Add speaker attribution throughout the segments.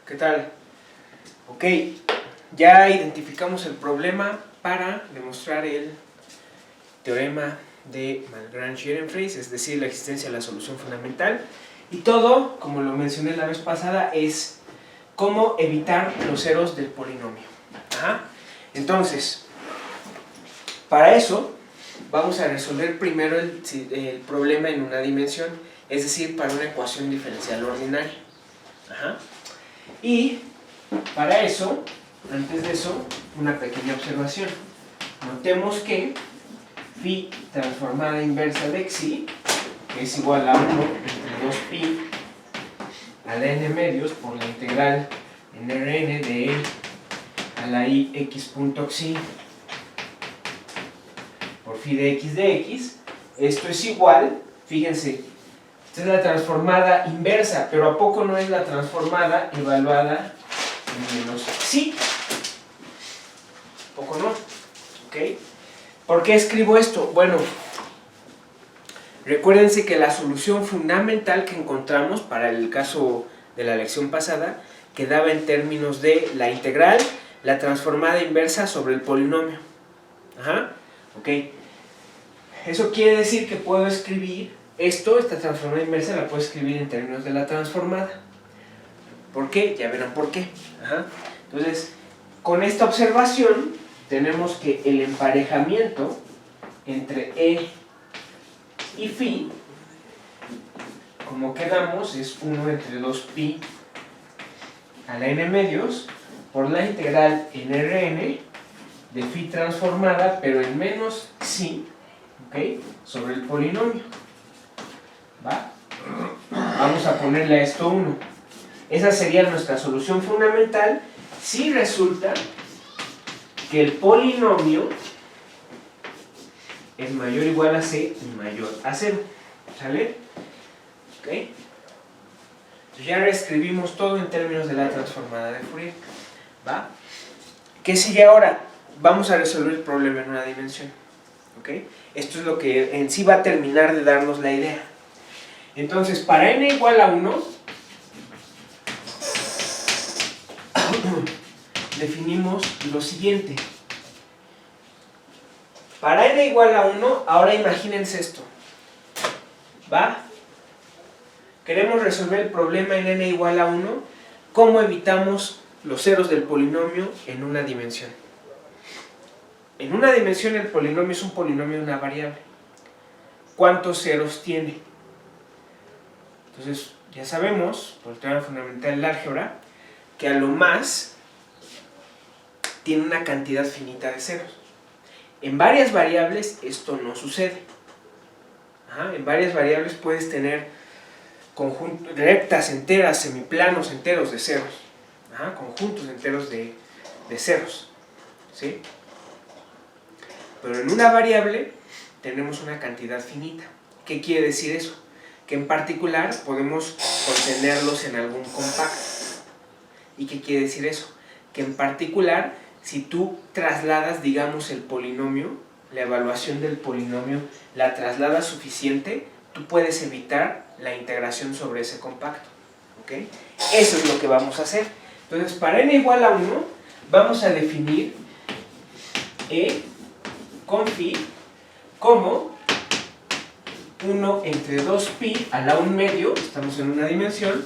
Speaker 1: ¿Qué tal? Ok, ya identificamos el problema para demostrar el teorema de Malebranche-Ehrenfreis, es decir, la existencia de la solución fundamental. Y todo, como lo mencioné la vez pasada, es cómo evitar los ceros del polinomio. Entonces, para eso vamos a resolver primero el problema en una dimensión, es decir, para una ecuación diferencial ordinaria. Y para eso, antes de eso, una pequeña observación. Notemos que phi transformada inversa de xi, que es igual a 1 entre 2pi a la n medios por la integral en Rn de e a la i x punto xi por phi de x, esto es igual, fíjense, esta es la transformada inversa, pero ¿a poco no es la transformada evaluada en menos xi? ¿A poco no? ¿Ok? ¿Por qué escribo esto? Bueno, recuérdense que la solución fundamental que encontramos para el caso de la lección pasada quedaba en términos de la integral, la transformada inversa sobre el polinomio. Ok. Eso quiere decir que puedo escribir esto, esta transformada inversa la puedo escribir en términos de la transformada. ¿Por qué? Ya verán por qué. Entonces, con esta observación tenemos que el emparejamiento entre e y phi, como quedamos, es 1 entre 2pi a la n medios por la integral en Rn de phi transformada, pero en menos xi, ¿okay?, sobre el polinomio. ¿Va? Vamos a ponerle a esto 1. Esa sería nuestra solución fundamental si resulta que el polinomio es mayor o igual a c y mayor a 0. ¿Sale? ¿Ok? Entonces ya reescribimos todo en términos de la transformada de Fourier. ¿Va? ¿Qué sigue ahora? Vamos a resolver el problema en una dimensión. ¿Ok? Esto es lo que en sí va a terminar de darnos la idea. Entonces, para n igual a 1, definimos lo siguiente. Para n igual a 1, ahora imagínense esto. ¿Va? Queremos resolver el problema en n igual a 1. ¿Cómo evitamos los ceros del polinomio en una dimensión? En una dimensión el polinomio es un polinomio de una variable. ¿Cuántos ceros tiene? Entonces, ya sabemos, por el teorema fundamental del álgebra, que a lo más tiene una cantidad finita de ceros. En varias variables esto no sucede. En varias variables puedes tener rectas enteras, semiplanos enteros de ceros. Conjuntos enteros de ceros. ¿Sí? Pero en una variable tenemos una cantidad finita. ¿Qué quiere decir eso? Que en particular podemos contenerlos en algún compacto. ¿Y qué quiere decir eso? Que en particular, si tú trasladas, digamos, el polinomio, la evaluación del polinomio, la trasladas suficiente, tú puedes evitar la integración sobre ese compacto. ¿Ok? Eso es lo que vamos a hacer. Entonces, para n igual a 1, vamos a definir e con phi como 1 entre 2pi a la 1 medio, estamos en una dimensión,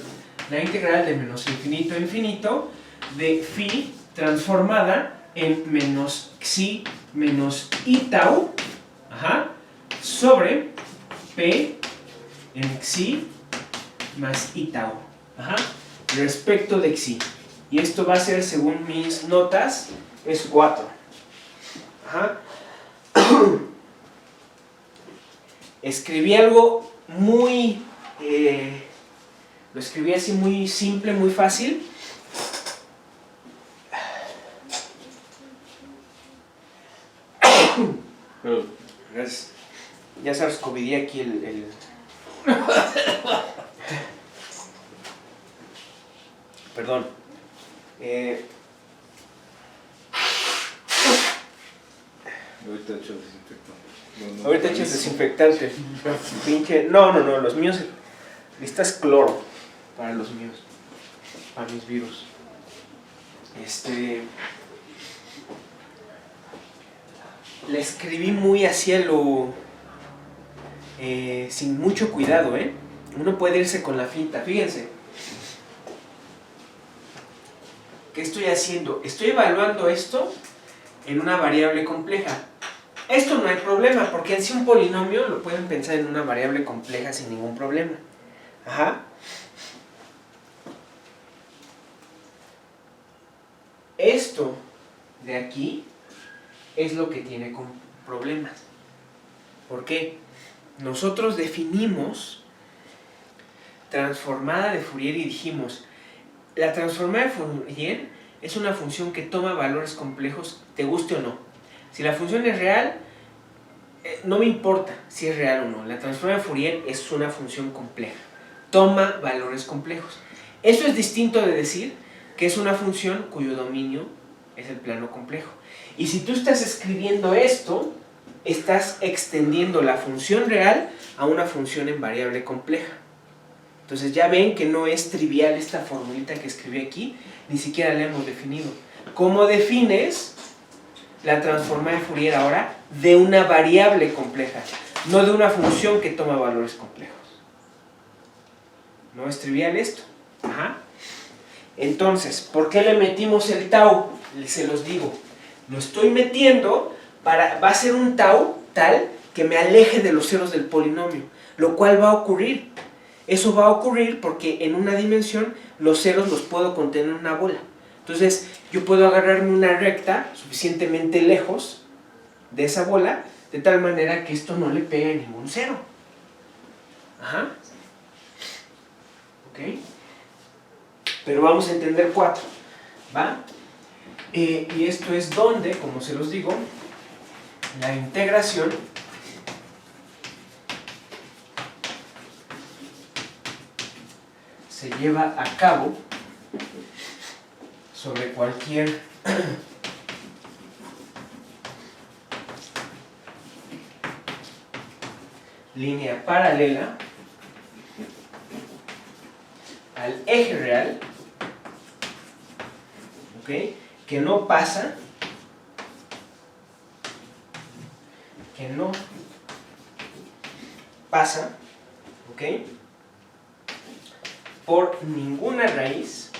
Speaker 1: la integral de menos infinito a infinito de phi transformada en menos xi menos i tau sobre p en xi más i tau respecto de xi. Y esto va a ser, según mis notas, es 4. Escribí algo muy... lo escribí así muy simple, muy fácil. Gracias. Ya sabes, covidí aquí el... Perdón.
Speaker 2: Ahorita he hecho desinfectante.
Speaker 1: Ahorita echas desinfectante. Pinche... No, los míos... Necesitas cloro para los míos. para mis virus. Le escribí muy hacia lo... sin mucho cuidado, ¿eh? Uno puede irse con la finta. Fíjense. ¿Qué estoy haciendo? Estoy evaluando esto en una variable compleja. Esto no hay problema, porque en sí un polinomio lo pueden pensar en una variable compleja sin ningún problema. Ajá. Esto de aquí es lo que tiene problemas. ¿Por qué? Nosotros definimos transformada de Fourier y dijimos, la transformada de Fourier es una función que toma valores complejos, te guste o no. Si la función es real, no me importa si es real o no. La transformada de Fourier es una función compleja. Toma valores complejos. Eso es distinto de decir que es una función cuyo dominio es el plano complejo. Y si tú estás escribiendo esto, estás extendiendo la función real a una función en variable compleja. Entonces ya ven que no es trivial esta formulita que escribí aquí, ni siquiera la hemos definido. ¿Cómo defines la transformada de Fourier ahora de una variable compleja? No de una función que toma valores complejos. ¿No es trivial esto? Ajá. Entonces, ¿por qué le metimos el tau? Se los digo. Lo estoy metiendo va a ser un tau tal que me aleje de los ceros del polinomio, lo cual va a ocurrir. Eso va a ocurrir porque en una dimensión los ceros los puedo contener en una bola. Entonces, yo puedo agarrarme una recta suficientemente lejos de esa bola, de tal manera que esto no le pegue ningún cero. Ajá. ¿Ok? Pero vamos a entender 4, ¿va? Y esto es donde, como se los digo, la integración se lleva a cabo sobre cualquier línea paralela al eje real, ¿ok? Que no pasa, ¿ok? Por ninguna raíz,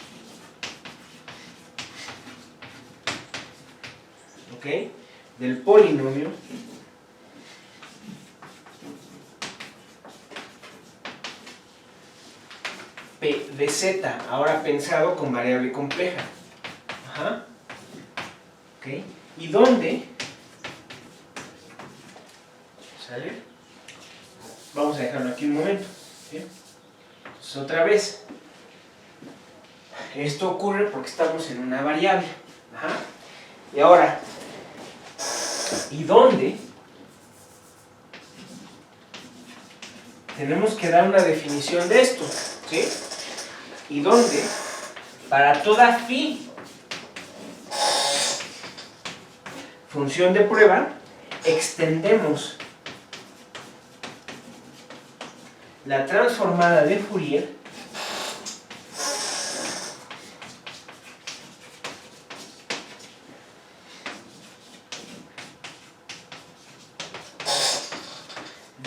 Speaker 1: ¿ok? Del polinomio P de Z, ahora pensado con variable compleja. Ajá. ¿Ok? ¿Y dónde? ¿Sale? Vamos a dejarlo aquí un momento. ¿Sí? Entonces, otra vez. Esto ocurre porque estamos en una variable. Ajá. Y ahora, ¿y dónde? Tenemos que dar una definición de esto. ¿Sí? ¿Y dónde? Para toda phi función de prueba, extendemos la transformada de Fourier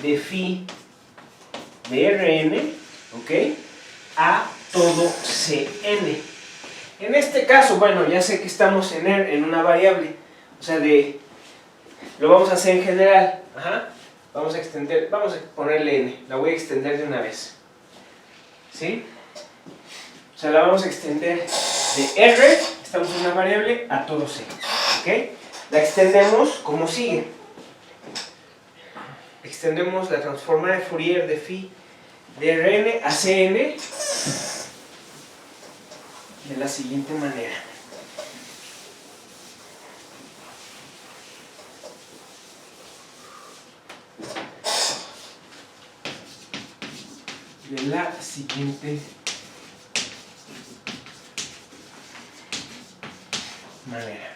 Speaker 1: de phi de Rn, ¿ok? A todo Cn. En este caso, bueno, ya sé que estamos en una variable, o sea, lo vamos a hacer en general. Ajá. Vamos a extender, vamos a ponerle n, la voy a extender de una vez. ¿Sí? O sea, la vamos a extender de R, estamos en una variable, a todo C. ¿Ok? La extendemos como sigue. Extendemos la transformada de Fourier de phi de Rn a Cn de la siguiente manera. De la siguiente manera.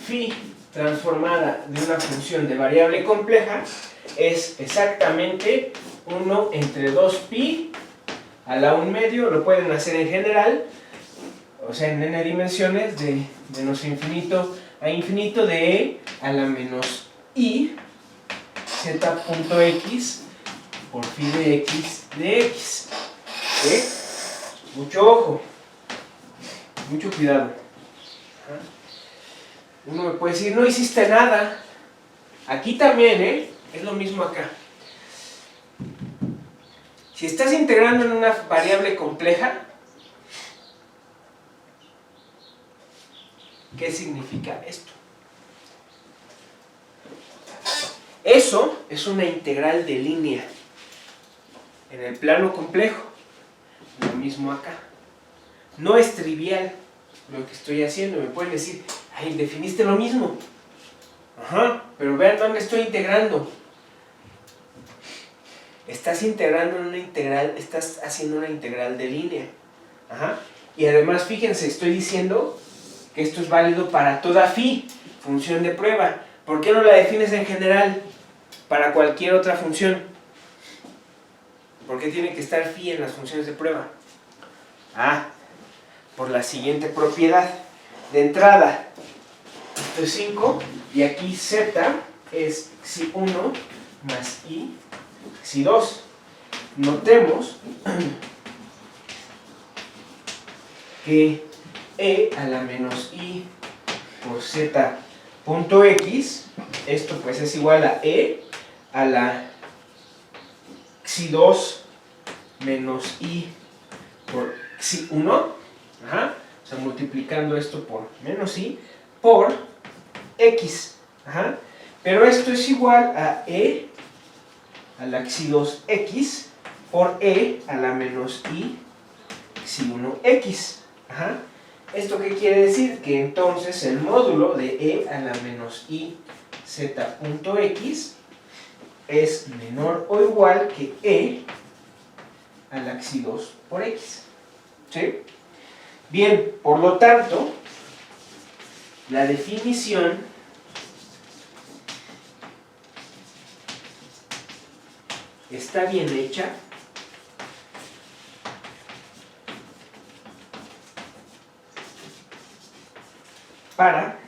Speaker 1: Phi transformada de una función de variable compleja es exactamente 1 entre 2pi a la 1/2, lo pueden hacer en general, o sea, en n dimensiones, de menos infinito a infinito, de e a la menos i z.x por phi de x de x. ¿Sí? Mucho ojo, mucho cuidado. Uno me puede decir, no hiciste nada. Aquí también, es lo mismo acá. Si estás integrando en una variable compleja, ¿qué significa esto? Eso es una integral de línea en el plano complejo. Lo mismo acá. No es trivial lo que estoy haciendo. Me pueden decir, ay, definiste lo mismo. Ajá, pero vean dónde estoy integrando. Estás integrando en una integral, estás haciendo una integral de línea. Ajá. Y además, fíjense, estoy diciendo que esto es válido para toda phi, función de prueba. ¿Por qué no la defines en general para cualquier otra función? ¿Por qué tiene que estar phi en las funciones de prueba? Ah, por la siguiente propiedad. De entrada, esto es 5, y aquí z es xi1 más i xi2. Notemos que e a la menos i por z punto x, esto pues es igual a e a la xi2 menos i por xi1, ajá, o sea, multiplicando esto por menos i por x, ajá, pero esto es igual a e a la xi2x por e a la menos i xi1x, ajá. ¿Esto qué quiere decir? Que entonces el módulo de e a la menos i z.x es menor o igual que e a la xi2 por x. ¿Sí? Bien, por lo tanto, la definición está bien hecha para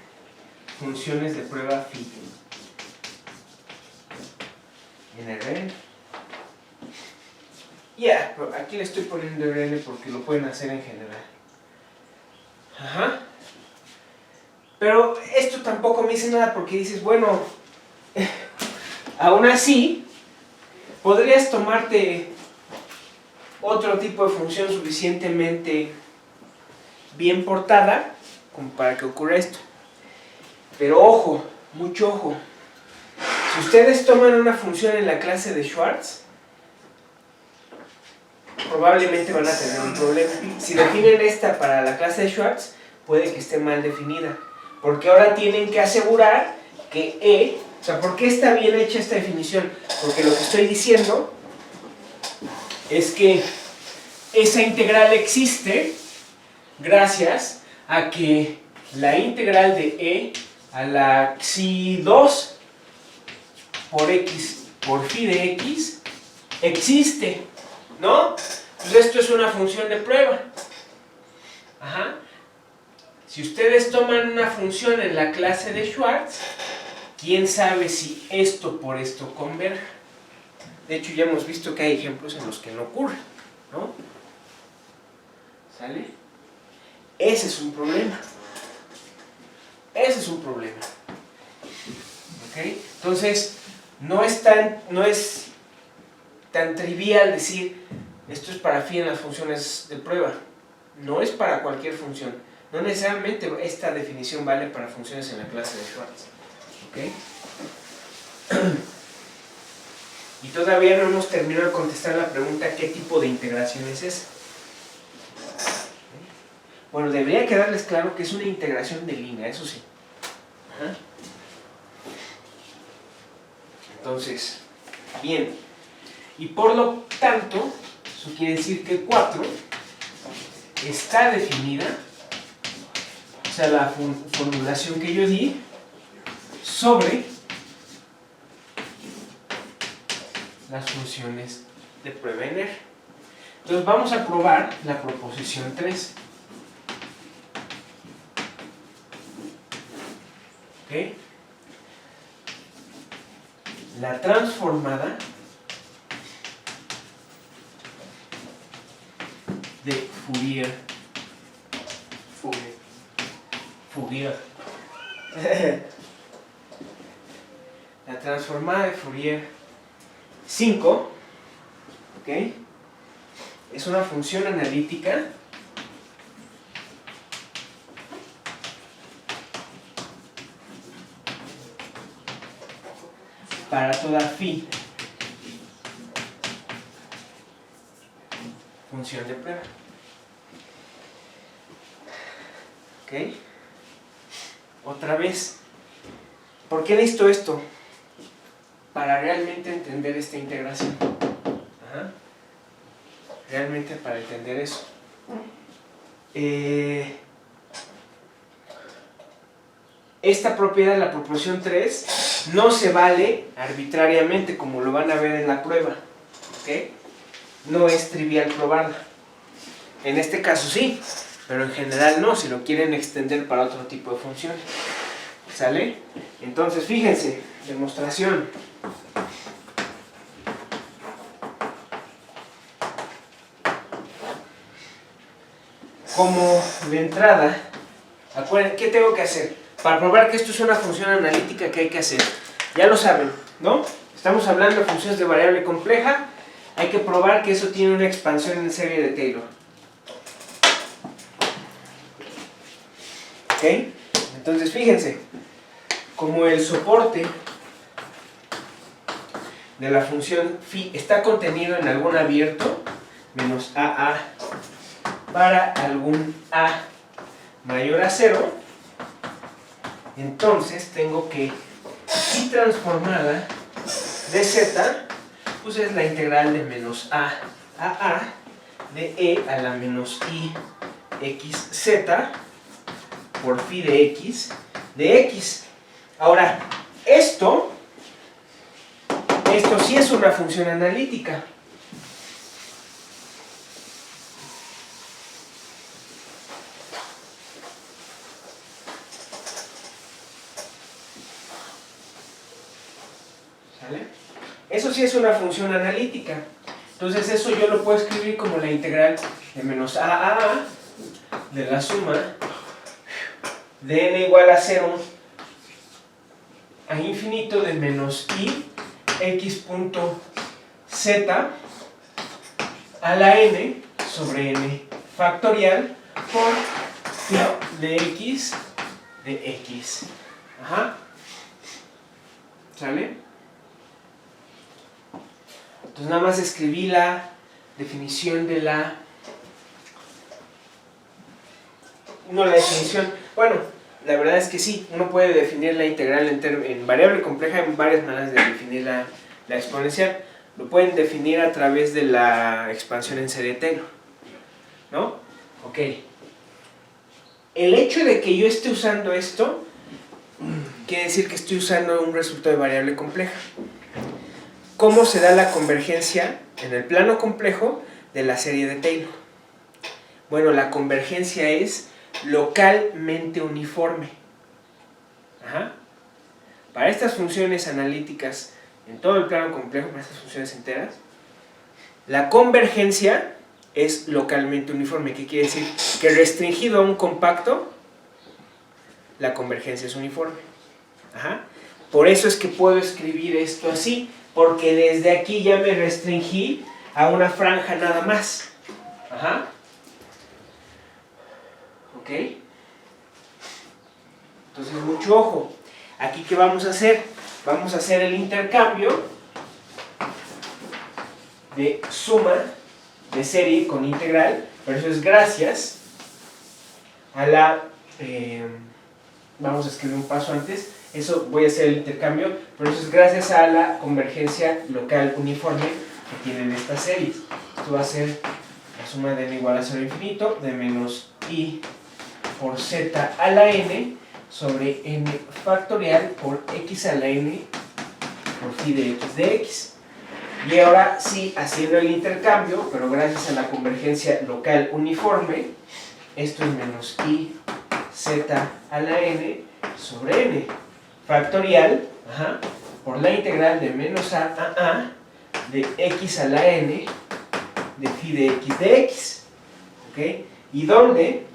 Speaker 1: funciones de prueba phi en Rn. Ya, aquí le estoy poniendo Rn porque lo pueden hacer en general. Ajá. Pero esto tampoco me dice nada porque dices, bueno, aún así, podrías tomarte otro tipo de función suficientemente bien portada como para que ocurra esto. Pero ojo, mucho ojo. Si ustedes toman una función en la clase de Schwartz, probablemente van a tener un problema. Si definen esta para la clase de Schwartz, puede que esté mal definida. Porque ahora tienen que asegurar que E, o sea, ¿por qué está bien hecha esta definición? Porque lo que estoy diciendo es que esa integral existe gracias a que la integral de E a la xi2 por x por phi de x existe, ¿no? Pues esto es una función de prueba. Ajá. Si ustedes toman una función en la clase de Schwartz, ¿quién sabe si esto por esto converge? De hecho, ya hemos visto que hay ejemplos en los que no ocurre, ¿no? ¿Sale? Ese es un problema. Ese es un problema. ¿Ok? Entonces, no es tan trivial decir esto es para phi en las funciones de prueba. No es para cualquier función. No necesariamente esta definición vale para funciones en la clase de Schwartz. ¿Ok? Y todavía no hemos terminado de contestar la pregunta ¿qué tipo de integración es esa? Bueno, debería quedarles claro que es una integración de línea, eso sí. Ajá. Entonces, bien. Y por lo tanto, eso quiere decir que 4 está definida, o sea, la formulación que yo di, sobre las funciones de prueba en R. Entonces vamos a probar la proposición 3. ¿Ok? La transformada de Fourier. Fourier. La transformada de Fourier 5, ¿ok? Es una función analítica para toda phi función de prueba. ¿Ok? Otra vez, ¿por qué necesito esto? Para realmente entender esta integración. Ajá. Realmente para entender eso. Esta propiedad, la proporción 3, no se vale arbitrariamente como lo van a ver en la prueba. ¿Ok? No es trivial probarla. En este caso sí, pero en general no, si lo quieren extender para otro tipo de funciones. ¿Sale? Entonces fíjense, demostración. Como de entrada, acuérdense, ¿qué tengo que hacer? Para probar que esto es una función analítica, ¿qué hay que hacer? Ya lo saben, ¿no? Estamos hablando de funciones de variable compleja. Hay que probar que eso tiene una expansión en serie de Taylor. ¿Ok? Entonces fíjense, como el soporte de la función phi está contenido en algún abierto, menos AA, para algún A mayor a 0, entonces tengo que phi transformada de Z, pues es la integral de menos A a de E a la menos I xz por phi de X de X. Ahora, esto sí es una función analítica. ¿Sale? Eso sí es una función analítica. Entonces eso yo lo puedo escribir como la integral de menos a de la suma de n igual a 0 a infinito de menos i x punto z a la n sobre n factorial por phi de x de x. Ajá. ¿Sale? Entonces nada más escribí la definición de la... No, la definición... Bueno, la verdad es que sí, uno puede definir la integral en variable compleja en varias maneras de definir la exponencial. Lo pueden definir a través de la expansión en serie Taylor, ¿no? Ok. El hecho de que yo esté usando esto quiere decir que estoy usando un resultado de variable compleja. ¿Cómo se da la convergencia en el plano complejo de la serie de Taylor? Bueno, la convergencia es localmente uniforme. Ajá. Para estas funciones analíticas en todo el plano complejo, para estas funciones enteras, la convergencia es localmente uniforme. ¿Qué quiere decir? Que restringido a un compacto, la convergencia es uniforme. Ajá. Por eso es que puedo escribir esto así, porque desde aquí ya me restringí a una franja nada más. Ajá. ¿Ok? Entonces, mucho ojo. Aquí, ¿qué vamos a hacer? Vamos a hacer el intercambio de suma de serie con integral, pero eso es gracias a la... vamos a escribir un paso antes. Eso voy a hacer el intercambio, pero eso es gracias a la convergencia local uniforme que tienen estas series. Esto va a ser la suma de n igual a 0 infinito de menos i por z a la n sobre n factorial por x a la n por phi de x de x. Y ahora sí, haciendo el intercambio, pero gracias a la convergencia local uniforme, esto es menos I z a la n sobre n factorial, por la integral de menos a de x a la n de phi de x. ¿Ok? Y donde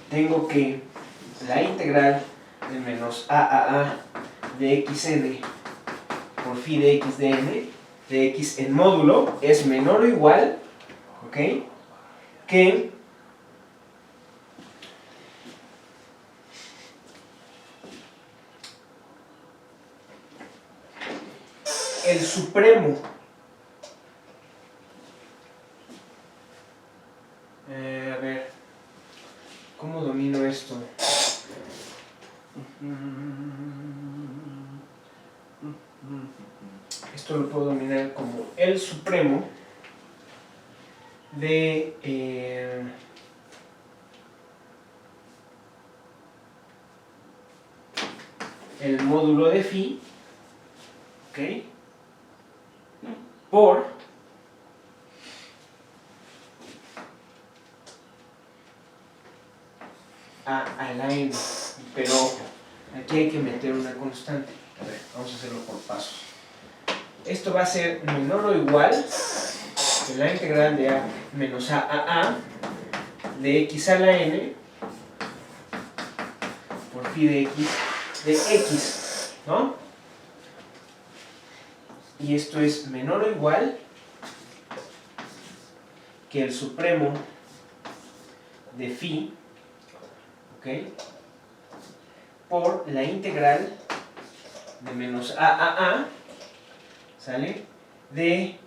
Speaker 1: tengo que la integral de menos a de xn por phi de x de n, de x en módulo, es menor o igual, ¿ok?, que el supremo a ver, ¿cómo domino esto? Esto lo puedo dominar como el supremo de el módulo de phi, ¿ok?, por a la n, pero aquí hay que meter una constante. A ver, vamos a hacerlo por pasos. Esto va a ser menor o igual que la integral de a menos a de x a la n por phi de x, ¿no? Y esto es menor o igual que el supremo de phi, ¿ok?, por la integral de menos a, ¿sale?, de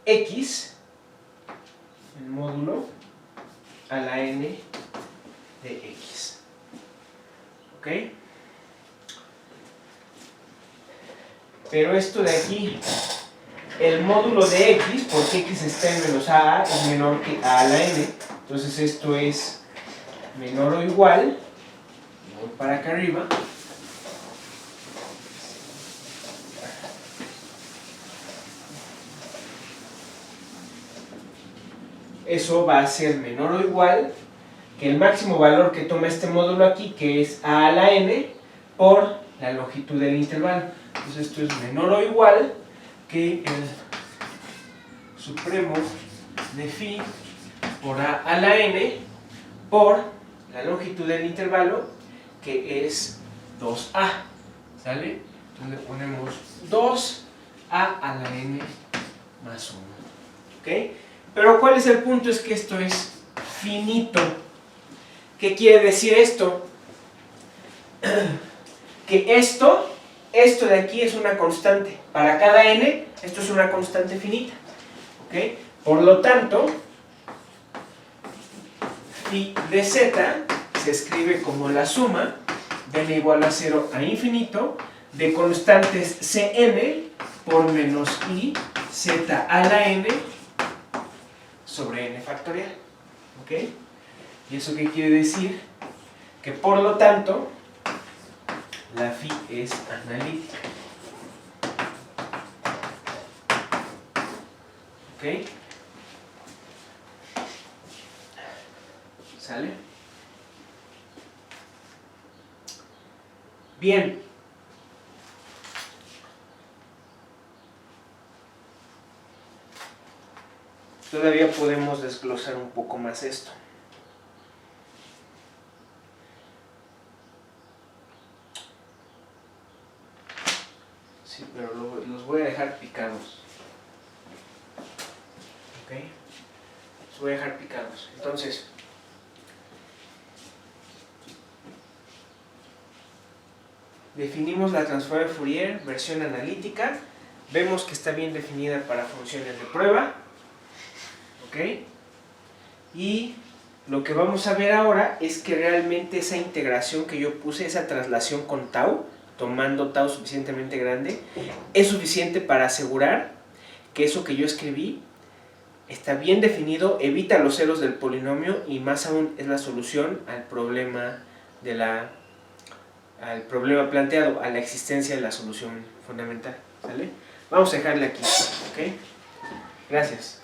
Speaker 1: x en módulo a la n de x. ¿Ok? Pero esto de aquí, el módulo de x, porque x está en menos a, es menor que a la n, entonces esto es menor o igual, voy para acá arriba, eso va a ser menor o igual que el máximo valor que toma este módulo aquí, que es a la n, por la longitud del intervalo. Entonces esto es menor o igual que el supremo de phi por a la n por la longitud del intervalo, que es 2a, ¿sale? Entonces le ponemos 2a a la n más 1, ¿ok? Pero ¿cuál es el punto? Es que esto es finito. ¿Qué quiere decir esto? Que esto de aquí es una constante. Para cada n, esto es una constante finita, ¿ok? Por lo tanto, phi de z se escribe como la suma de n igual a 0 a infinito de constantes Cn por menos I z a la n sobre n factorial, ¿ok? ¿Y eso qué quiere decir? Que por lo tanto la phi es analítica, ¿ok? ¿Sale? Bien. Todavía podemos desglosar un poco más esto. Sí, pero los voy a dejar picados. ¿Ok? Los voy a dejar picados. Entonces, definimos la transforma de Fourier, versión analítica. Vemos que está bien definida para funciones de prueba. ¿Ok? Y lo que vamos a ver ahora es que realmente esa integración que yo puse, esa traslación con tau, tomando tau suficientemente grande, es suficiente para asegurar que eso que yo escribí está bien definido, evita los ceros del polinomio y más aún es la solución al problema de la al problema planteado, a la existencia de la solución fundamental, ¿sale? Vamos a dejarle aquí, ¿ok? Gracias.